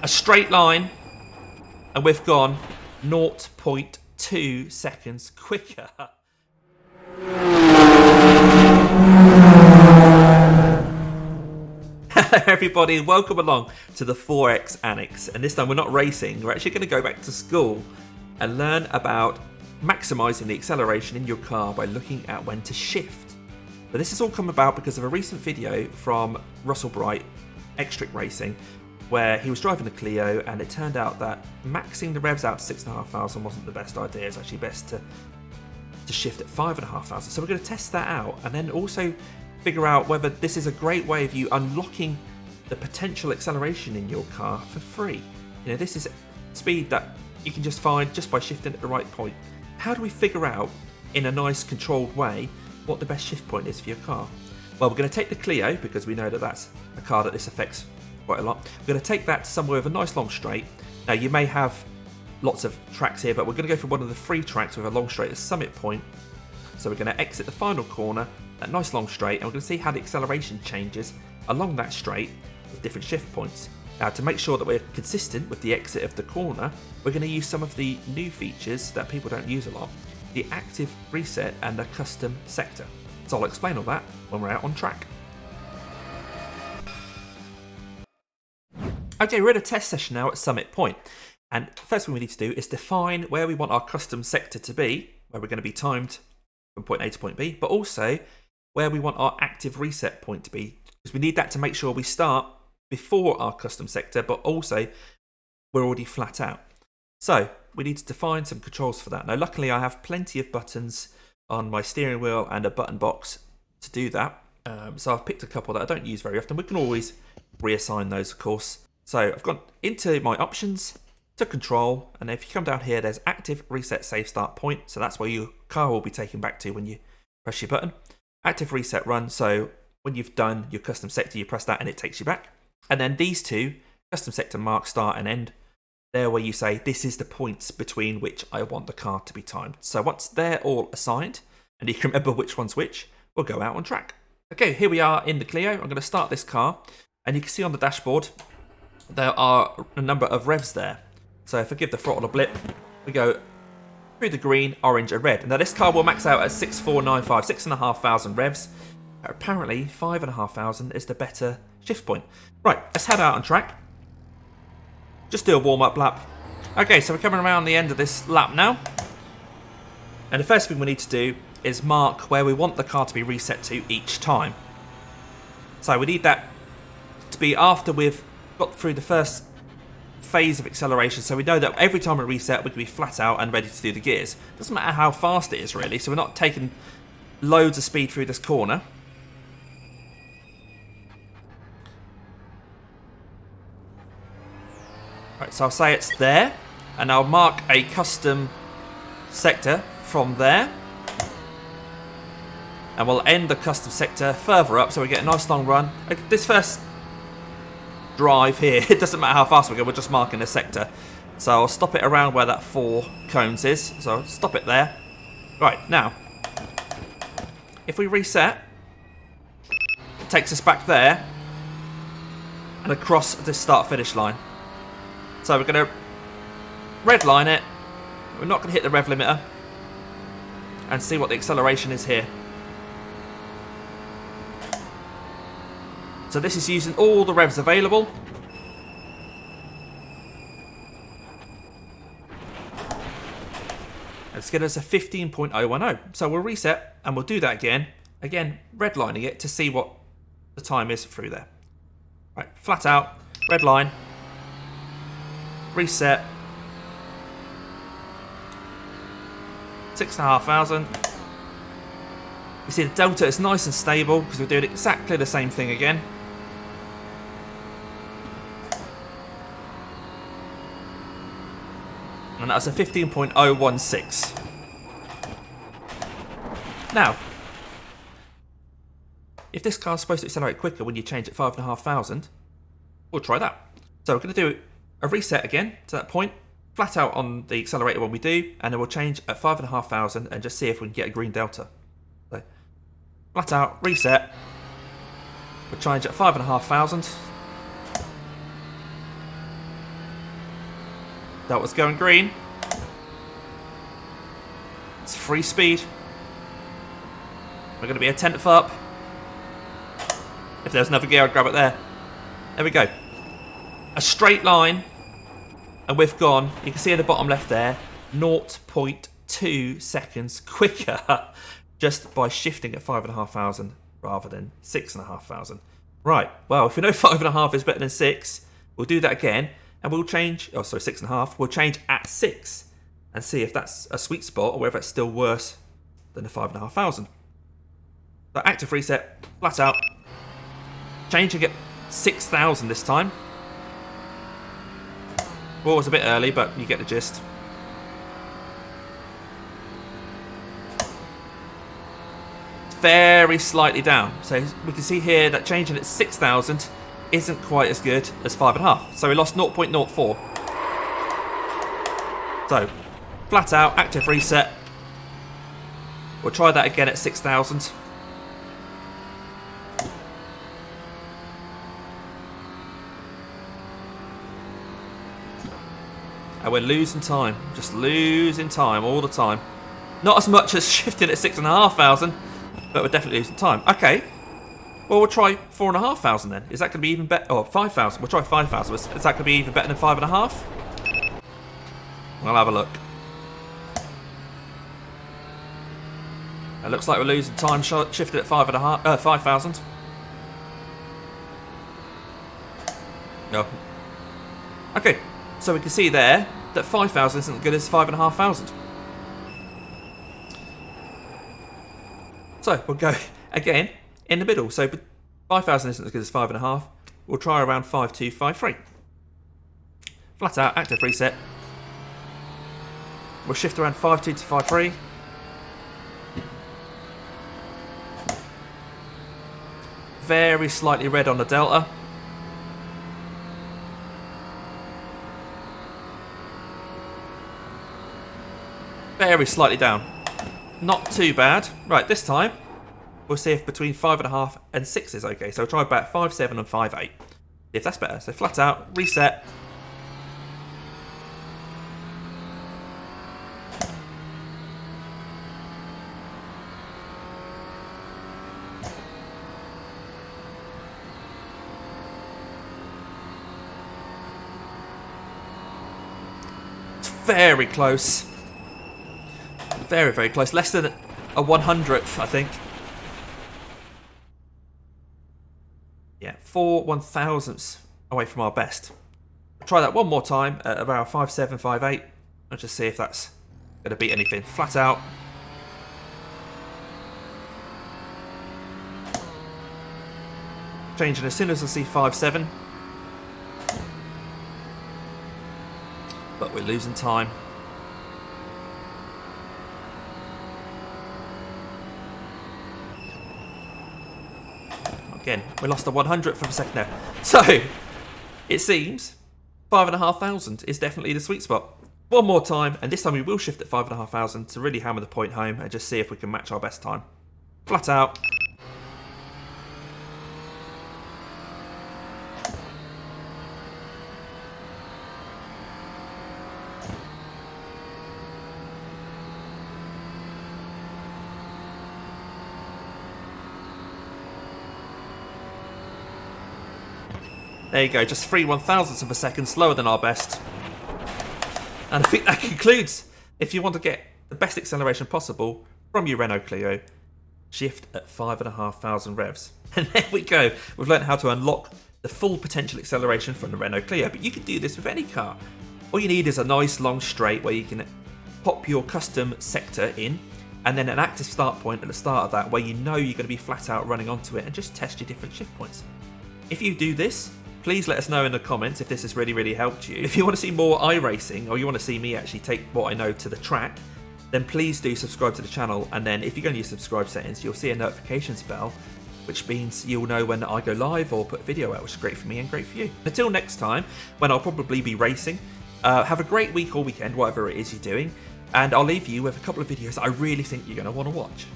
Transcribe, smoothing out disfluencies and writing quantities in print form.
a straight line, and we've gone 0.2 seconds quicker. Hello everybody, welcome along to the 4X Annex, and this time we're not racing, we're actually going to go back to school and learn about maximising the acceleration in your car by looking at when to shift. But this has all come about because of a recent video from Russell Bright, Xtric Racing, where he was driving a Clio and it turned out that maxing the revs out to 6,500 wasn't the best idea. It's actually best to shift at 5,500. So we're going to test that out and then also figure out whether this is a great way of you unlocking the potential acceleration in your car for free. You know, this is speed that you can just find just by shifting at the right point. How do we figure out in a nice controlled way what the best shift point is for your car? Well, we're going to take the Clio because we know that that's a car that this affects quite a lot. We're going to take that to somewhere with a nice long straight. Now you may have lots of tracks here, but we're going to go for one of the free tracks with a long straight at Summit Point. So we're going to exit the final corner, that nice long straight, and we're going to see how the acceleration changes along that straight with different shift points. Now, to make sure that we're consistent with the exit of the corner, we're going to use some of the new features that people don't use a lot, the active reset and the custom sector. So I'll explain all that when we're out on track. Okay, we're in a test session now at Summit Point, and first thing we need to do is define where we want our custom sector to be, where we're going to be timed from point A to point B, but also where we want our active reset point to be, because we need that to make sure we start before our custom sector, but also we're already flat out. So we need to define some controls for that. Now, luckily I have plenty of buttons on my steering wheel and a button box to do that. So I've picked a couple that I don't use very often. We can always reassign those, of course. So I've gone into my options, to control, and if you come down here, there's active reset save start point. So that's where your car will be taken back to when you press your button. Active reset run. So when you've done your custom sector, you press that and it takes you back. And then these two, custom sector mark, start and end. There where you say, this is the points between which I want the car to be timed. So once they're all assigned, and you can remember which one's which, we'll go out on track. Okay, here we are in the Clio. I'm going to start this car, and you can see on the dashboard, there are a number of revs there. So if I give the throttle a blip, we go through the green, orange and red. Now this car will max out at 6,495, 6,500 revs. Apparently 5,500 is the better shift point. Right, let's head out on track. Just do a warm-up lap. Okay, so we're coming around the end of this lap now. And the first thing we need to do is mark where we want the car to be reset to each time. So we need that to be after we've got through the first phase of acceleration, so we know that every time we reset we can be flat out and ready to do the gears. Doesn't matter how fast it is really, so we're not taking loads of speed through this corner. Right, so I'll say it's there, and I'll mark a custom sector from there, and we'll end the custom sector further up so we get a nice long run. This first drive here, it doesn't matter how fast we go, we're just marking a sector. So I'll stop it around where that 4 cones is, so I'll stop it there. Right, now, if we reset, it takes us back there and across this start-finish line. So we're going to redline it, we're not going to hit the rev limiter, and see what the acceleration is here. So this is using all the revs available. Let's get us a 15.010. So we'll reset and we'll do that again. Again, redlining it to see what the time is through there. Right, flat out, red line, reset, 6,500. You see the delta is nice and stable because we're doing exactly the same thing again. And that's a 15.016. Now, if this car's supposed to accelerate quicker when you change at 5,500, we'll try that. So we're going to do a reset again to that point, flat out on the accelerator when we do, and then we'll change at 5,500 and just see if we can get a green delta. So, flat out, reset, we'll change at 5,500. That was going green. It's free speed. We're going to be a tenth up. If there's another gear, I'd grab it there. There we go. A straight line. And we've gone, you can see at the bottom left there, 0.2 seconds quicker just by shifting at 5,500 rather than 6,500. Right, well, if we know 5.5 is better than 6, we'll do that again and we'll change, 6.5, we'll change at 6 and see if that's a sweet spot or whether it's still worse than the 5,500. So active reset, flat out, changing at 6,000 this time. Well, it was a bit early, but you get the gist. It's very slightly down. So we can see here that changing at 6,000 isn't quite as good as 5.5. So we lost 0.04. So, flat out, active reset. We'll try that again at 6,000. And we're losing time, just losing time all the time. Not as much as shifting at 6,500, but we're definitely losing time. Okay, well we'll try 4,500 then. Is that going to be even better? Oh, 5,000. We'll try 5,000. Is that going to be even better than 5.5? I'll have a look. It looks like we're losing time. Shifted at 5,000. No. Okay. So we can see there that 5,000 isn't as good as 5,500. So we'll go again in the middle. So 5,000 isn't as good as 5.5. We'll try around 5,253. Flat out, active reset. We'll shift around 5,253. Very slightly red on the delta. Very slightly down. Not too bad. Right, this time we'll see if between 5.5 and 6 is okay. So we'll try about 5.7 and 5.8. If that's better. So flat out, reset. It's very close. Very, very close. Less than a 100th, I think. Yeah, 4 1,000ths away from our best. I'll try that one more time at around 5.7, 5.8. I'll just see if that's going to beat anything. Flat out. Changing as soon as I see 5.7. But we're losing time. Again, we lost a 100th of a second there. So, it seems 5,500 is definitely the sweet spot. One more time, and this time we will shift at 5,500 to really hammer the point home and just see if we can match our best time. Flat out. There you go, just 3 1,000ths of a second slower than our best. And I think that concludes. If you want to get the best acceleration possible from your Renault Clio, shift at 5,500 revs. And there we go. We've learned how to unlock the full potential acceleration from the Renault Clio. But you can do this with any car. All you need is a nice long straight where you can pop your custom sector in, and then an active start point at the start of that where you know you're going to be flat out running onto it and just test your different shift points. If you do this, please let us know in the comments if this has really helped you. If you want to see more iRacing, or you want to see me actually take what I know to the track, then please do subscribe to the channel. And then if you go into your subscribe settings, you'll see a notifications bell, which means you'll know when I go live or put a video out, which is great for me and great for you. Until next time, when I'll probably be racing, have a great week or weekend, whatever it is you're doing. And I'll leave you with a couple of videos that I really think you're going to want to watch.